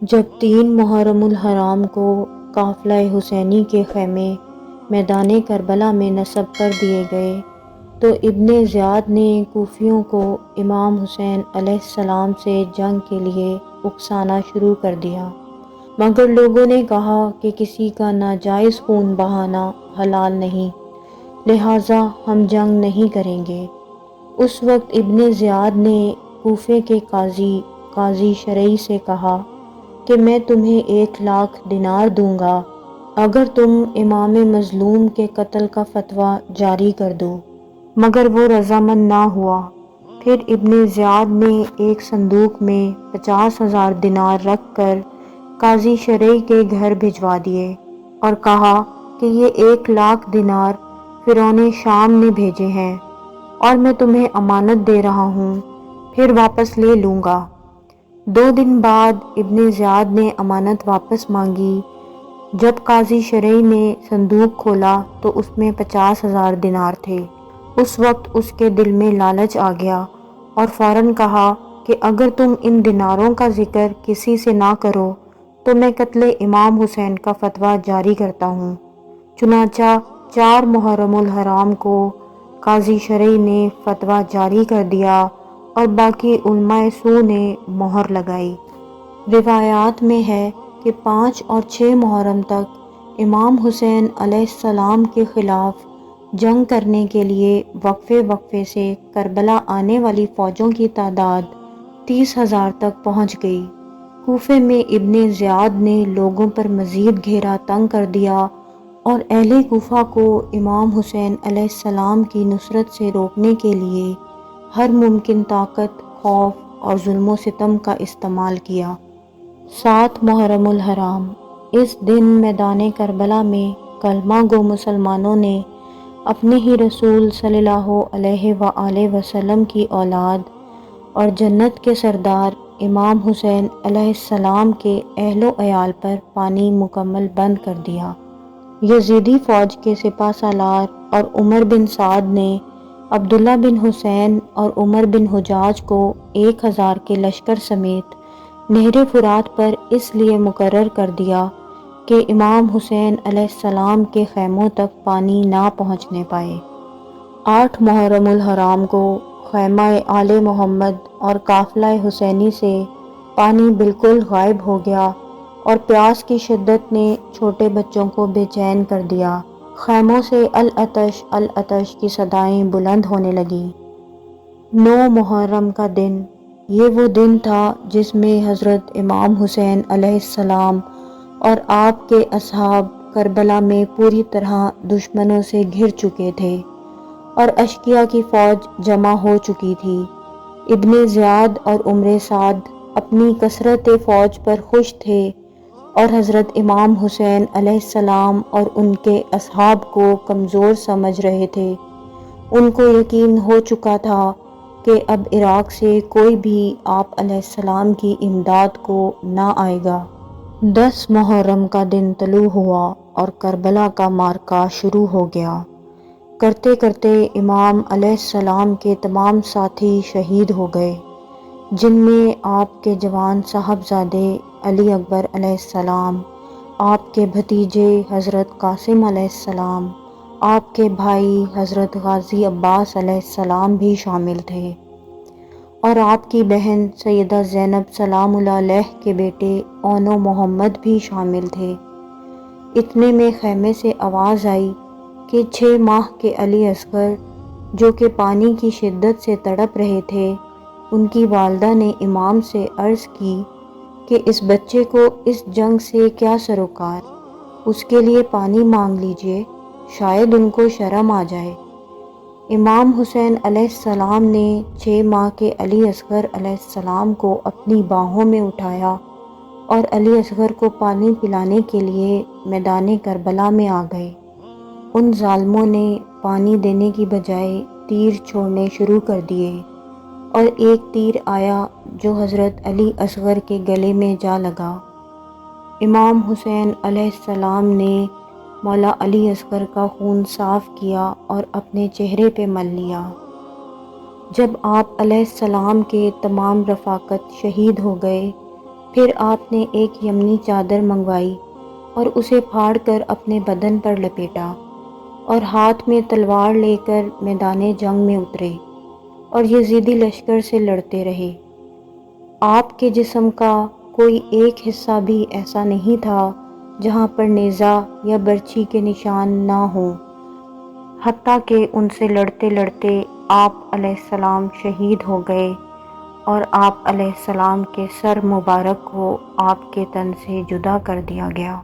جب 3 محرم الحرام کو قافلہ حسینی کے خیمے میدان کربلا میں نصب کر دیے گئے تو ابن زیاد نے کوفیوں کو امام حسین علیہ السلام سے جنگ کے لیے اکسانا شروع کر دیا، مگر لوگوں نے کہا کہ کسی کا ناجائز خون بہانا حلال نہیں، لہٰذا ہم جنگ نہیں کریں گے۔ اس وقت ابن زیاد نے کوفے کے قاضی شرعی سے کہا کہ میں تمہیں 1,00,000 دینار دوں گا اگر تم امام مظلوم کے قتل کا فتویٰ جاری کر دو، مگر وہ رضامند نہ ہوا۔ پھر ابن زیاد نے ایک صندوق میں 50,000 دینار رکھ کر قاضی شرعی کے گھر بھجوا دیے اور کہا کہ یہ 1,00,000 دینار فرعون شام نے بھیجے ہیں اور میں تمہیں امانت دے رہا ہوں، پھر واپس لے لوں گا۔ 2 دن بعد ابن زیاد نے امانت واپس مانگی۔ جب قاضی شرعی نے صندوق کھولا تو اس میں 50,000 دینار تھے۔ اس وقت اس کے دل میں لالچ آ گیا اور فوراً کہا کہ اگر تم ان دیناروں کا ذکر کسی سے نہ کرو تو میں قتل امام حسین کا فتویٰ جاری کرتا ہوں۔ چنانچہ 4 محرم الحرام کو قاضی شرعی نے فتویٰ جاری کر دیا اور باقی علماء سو نے مہر لگائی۔ روایات میں ہے کہ 5 اور 6 محرم تک امام حسین علیہ السلام کے خلاف جنگ کرنے کے لیے وقفے سے کربلا آنے والی فوجوں کی تعداد 30,000 تک پہنچ گئی۔ کوفے میں ابن زیاد نے لوگوں پر مزید گھیرا تنگ کر دیا اور اہل کوفہ کو امام حسین علیہ السلام کی نصرت سے روکنے کے لیے ہر ممکن طاقت، خوف اور ظلم و ستم کا استعمال کیا۔ 7 محرم الحرام، اس دن میدان کربلا میں کلمہ گو مسلمانوں نے اپنے ہی رسول صلی اللہ علیہ وآلہ وسلم کی اولاد اور جنت کے سردار امام حسین علیہ السلام کے اہل و عیال پر پانی مکمل بند کر دیا۔ یزیدی فوج کے سپہ سالار اور عمر بن سعد نے عبداللہ بن حسین اور عمر بن حجاج کو 1,000 کے لشکر سمیت نہر فرات پر اس لیے مقرر کر دیا کہ امام حسین علیہ السلام کے خیموں تک پانی نہ پہنچنے پائے۔ 8 محرم الحرام کو خیمہ آل محمد اور قافلہ حسینی سے پانی بالکل غائب ہو گیا اور پیاس کی شدت نے چھوٹے بچوں کو بے چین کر دیا۔ خیموں سے العطش العطش کی صدائیں بلند ہونے لگیں۔ 9 محرم کا دن، یہ وہ دن تھا جس میں حضرت امام حسین علیہ السلام اور آپ کے اصحاب کربلا میں پوری طرح دشمنوں سے گھر چکے تھے اور اشقیاء کی فوج جمع ہو چکی تھی۔ ابن زیاد اور عمر سعد اپنی کثرت فوج پر خوش تھے اور حضرت امام حسین علیہ السلام اور ان کے اصحاب کو کمزور سمجھ رہے تھے۔ ان کو یقین ہو چکا تھا کہ اب عراق سے کوئی بھی آپ علیہ السلام کی امداد کو نہ آئے گا۔ 10 محرم کا دن طلوع ہوا اور کربلا کا معرکہ شروع ہو گیا۔ کرتے کرتے امام علیہ السلام کے تمام ساتھی شہید ہو گئے، جن میں آپ کے جوان صاحبزادے علی اکبر علیہ السلام، آپ کے بھتیجے حضرت قاسم علیہ السلام، آپ کے بھائی حضرت غازی عباس علیہ السلام بھی شامل تھے اور آپ کی بہن سیدہ زینب سلام اللہ علیہ کے بیٹے اون و محمد بھی شامل تھے۔ اتنے میں خیمے سے آواز آئی کہ 6 ماہ کے علی اصغر، جو کہ پانی کی شدت سے تڑپ رہے تھے، ان کی والدہ نے امام سے عرض کی کہ اس بچے کو اس جنگ سے کیا سروکار، اس کے لیے پانی مانگ لیجئے، شاید ان کو شرم آ جائے۔ امام حسین علیہ السلام نے 6 ماہ کے علی اصغر علیہ السلام کو اپنی باہوں میں اٹھایا اور علی اصغر کو پانی پلانے کے لیے میدان کربلا میں آ گئے۔ ان ظالموں نے پانی دینے کی بجائے تیر چھوڑنے شروع کر دیے اور ایک تیر آیا جو حضرت علی اصغر کے گلے میں جا لگا۔ امام حسین علیہ السلام نے مولا علی اصغر کا خون صاف کیا اور اپنے چہرے پہ مل لیا۔ جب آپ علیہ السلام کے تمام رفاقت شہید ہو گئے پھر آپ نے ایک یمنی چادر منگوائی اور اسے پھاڑ کر اپنے بدن پر لپیٹا اور ہاتھ میں تلوار لے کر میدان جنگ میں اترے اور یزیدی لشکر سے لڑتے رہے۔ آپ کے جسم کا کوئی ایک حصہ بھی ایسا نہیں تھا جہاں پر نیزہ یا برچھی کے نشان نہ ہوں، حتیٰ کہ ان سے لڑتے لڑتے آپ علیہ السلام شہید ہو گئے اور آپ علیہ السلام کے سر مبارک کو آپ کے تن سے جدا کر دیا گیا۔